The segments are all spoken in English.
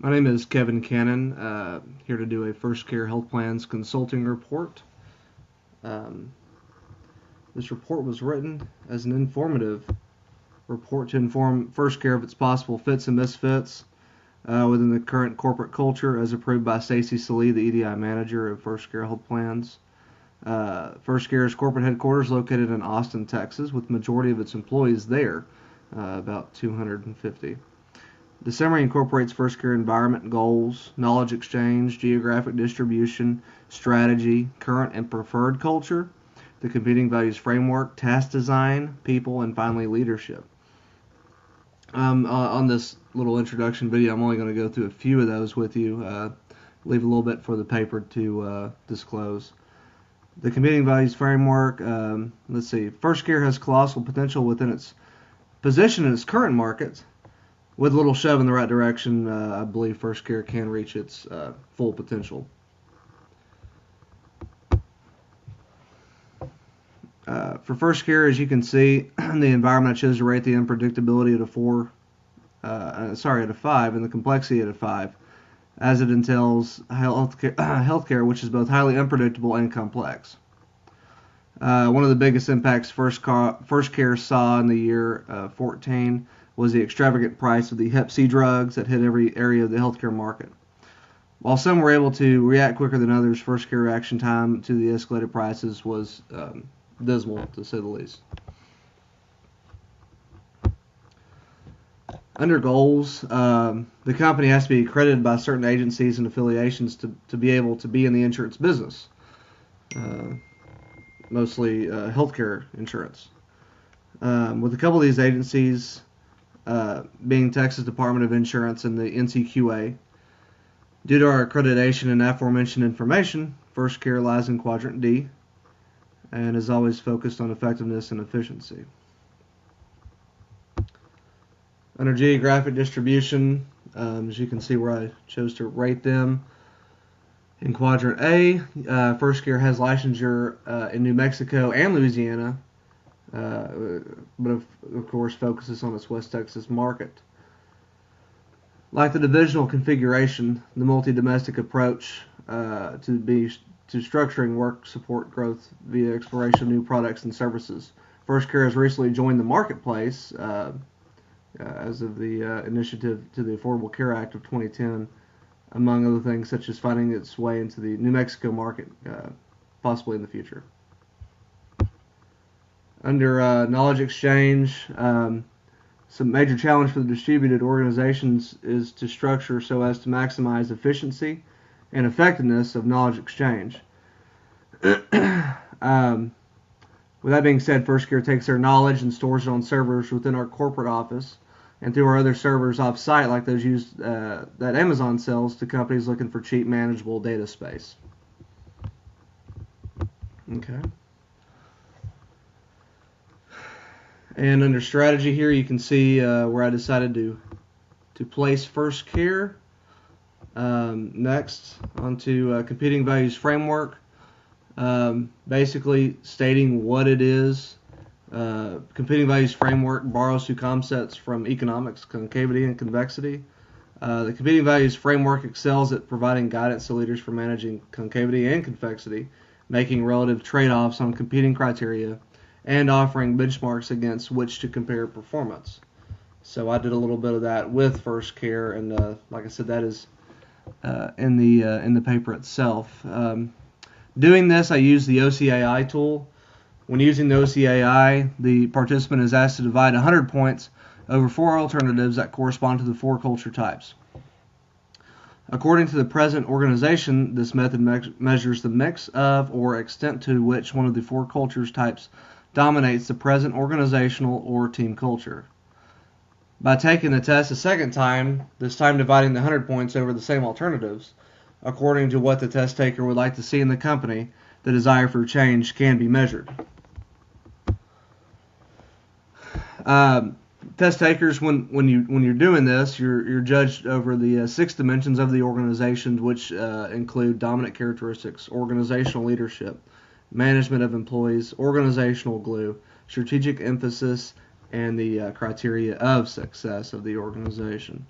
My name is Kevin Canon, here to do a First Care Health Plans consulting report. Um, this report was written as an informative report to inform First Care of its possible fits and misfits within the current corporate culture, as approved by Stacy Salee, the EDI manager of First Care Health Plans. First Care's corporate headquarters located in Austin, Texas, with the majority of its employees there, about 250. The summary incorporates First Care environment goals, knowledge exchange, geographic distribution, strategy, current and preferred culture, the competing values framework, task design, people, and finally leadership. On this little introduction video, I'm only going to go through a few of those with you. Leave a little bit for the paper to disclose. The competing values framework, let's see, First Care has colossal potential within its position in its current markets. With a little shove in the right direction, I believe First Care can reach its full potential. For First Care, as you can see, the environment I chose to rate the unpredictability at a 5, and the complexity at a 5, as it entails healthcare, which is both highly unpredictable and complex. One of the biggest impacts First Care saw in the year 14 was the extravagant price of the Hep C drugs that hit every area of the healthcare market. While some were able to react quicker than others, First Care reaction time to the escalated prices was dismal, to say the least. Under goals, the company has to be accredited by certain agencies and affiliations to be able to be in the insurance business, mostly healthcare insurance. With a couple of these agencies being Texas Department of Insurance and the NCQA. Due to our accreditation and aforementioned information, First Care lies in Quadrant D and is always focused on effectiveness and efficiency. Under geographic distribution, as you can see where I chose to rate them, in Quadrant A, First Care has licensure in New Mexico and Louisiana, but of course focuses on its West Texas market. Like the divisional configuration, the multi-domestic approach to structuring work support growth via exploration of new products and services. First Care has recently joined the marketplace as of the initiative to the Affordable Care Act of 2010, among other things such as finding its way into the New Mexico market, possibly in the future. Under knowledge exchange, some major challenge for the distributed organizations is to structure so as to maximize efficiency and effectiveness of knowledge exchange. With that being said, First Care takes their knowledge and stores it on servers within our corporate office and through our other servers off-site, like those used that Amazon sells to companies looking for cheap, manageable data space. Okay. And under strategy here, you can see where I decided to place First Care. Next, onto competing values framework. Basically stating what it is. Competing values framework borrows two concepts from economics, concavity and convexity. The competing values framework excels at providing guidance to leaders for managing concavity and convexity, making relative trade-offs on competing criteria, and offering benchmarks against which to compare performance. So I did a little bit of that with First Care, and like I said, that is in the paper itself. Doing this, I used the OCAI tool. When using the OCAI, the participant is asked to divide 100 points over 4 alternatives that correspond to the 4 culture types. According to the present organization, this method measures the mix of or extent to which one of the 4 cultures types dominates the present organizational or team culture. By taking the test a second time, this time dividing the 100 points over the same alternatives, according to what the test taker would like to see in the company, the desire for change can be measured. Test takers, when you're doing this, you're judged over the 6 dimensions of the organization, which include dominant characteristics, organizational leadership, management of employees, organizational glue, strategic emphasis, and the criteria of success of the organization.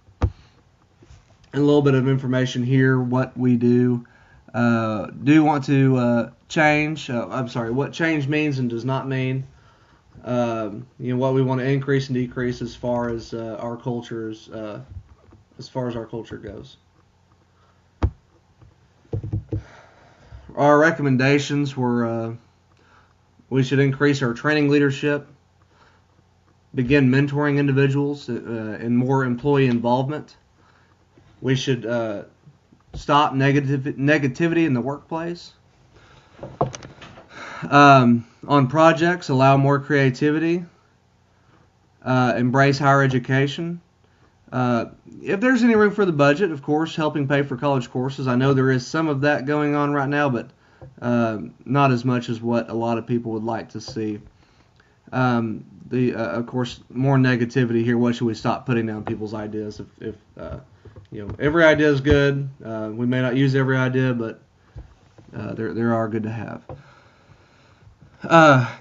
and a little bit of information here, what we do. Do want to change. I'm sorry, what change means and does not mean. What we want to increase and decrease as far as our cultures, as far as our culture goes. Our recommendations were we should increase our training leadership, begin mentoring individuals, and more employee involvement. We should stop negativity in the workplace. On projects, allow more creativity. Embrace higher education. If there's any room for the budget, of course, helping pay for college courses. I know there is some of that going on right now, but not as much as what a lot of people would like to see. Of course, more negativity here. What should we stop putting down people's ideas? If every idea is good. We may not use every idea, but there are good to have.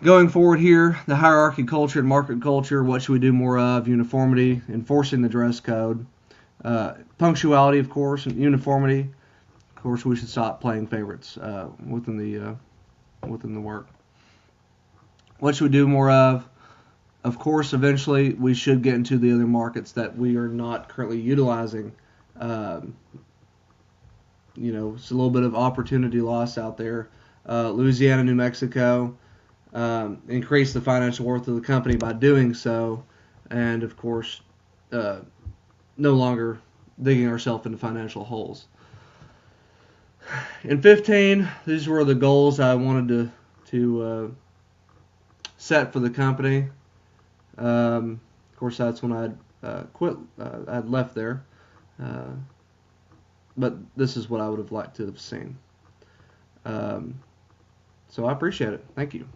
Going forward here, the hierarchy culture and market culture, what should we do more of? Uniformity, enforcing the dress code, punctuality, of course, and uniformity. Of course, we should stop playing favorites within the work. What should we do more of? Of course, eventually we should get into the other markets that we are not currently utilizing. It's a little bit of opportunity loss out there. Louisiana, New Mexico. Increase the financial worth of the company by doing so, and of course, no longer digging ourselves into financial holes. In 15, these were the goals I wanted to set for the company. Of course, that's when I'd quit. I'd left there, but this is what I would have liked to have seen. So I appreciate it. Thank you.